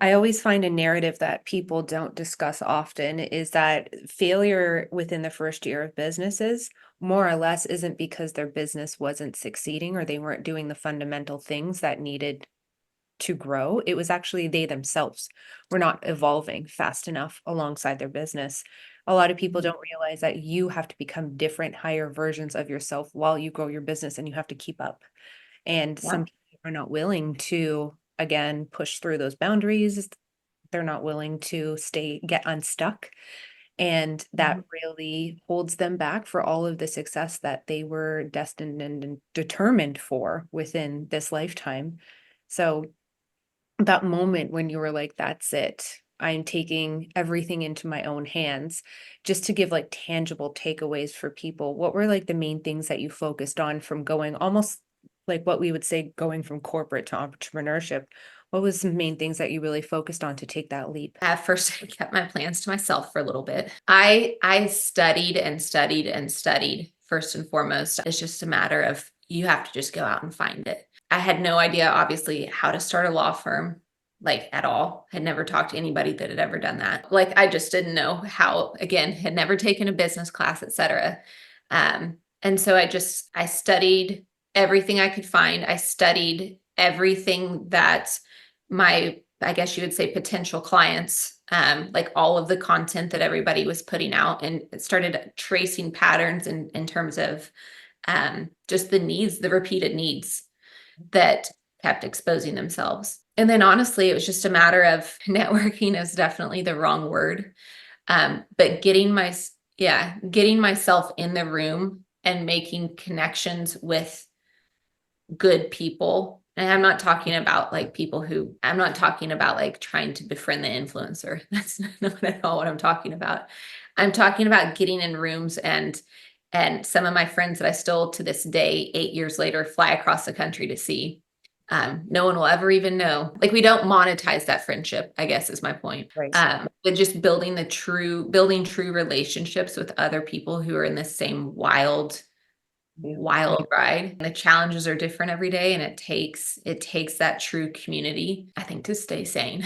I always find a narrative that people don't discuss often is that failure within the first year of businesses more or less isn't because their business wasn't succeeding or they weren't doing the fundamental things that needed to grow. It was actually they themselves were not evolving fast enough alongside their business. A lot of people Mhm. don't realize that you have to become different, higher versions of yourself while you grow your business and you have to keep up. And Yeah. some people are not willing to, again, push through those boundaries. They're not willing to get unstuck. And that Mhm. really holds them back for all of the success that they were destined and determined for within this lifetime. So that moment when you were like, that's it. I'm taking everything into my own hands. Just to give like tangible takeaways for people, what were like the main things that you focused on from going almost like what we would say going from corporate to entrepreneurship? What was the main things that you really focused on to take that leap? At first, I kept my plans to myself for a little bit. I studied and studied and studied first and foremost. It's just a matter of you have to just go out and find it. I had no idea, obviously, how to start a law firm, like at all. Had never talked to anybody that had ever done that. Like I just didn't know how, again, had never taken a business class, etc. And so I studied everything I could find. I studied everything that my, I guess you would say, potential clients, like all of the content that everybody was putting out, and it started tracing patterns in terms of just the needs, the repeated needs that kept exposing themselves. And then honestly, it was just a matter of networking is definitely the wrong word. But getting myself in the room and making connections with good people. And I'm not talking about like people who, I'm not talking about like trying to befriend the influencer. That's not at all what I'm talking about. I'm talking about getting in rooms and some of my friends that I still to this day, 8 years later, fly across the country to see. No one will ever even know. Like we don't monetize that friendship, I guess is my point. Right. But just building true relationships with other people who are in the same Yeah. wild ride. The challenges are different every day, and it takes that true community, I think, to stay sane.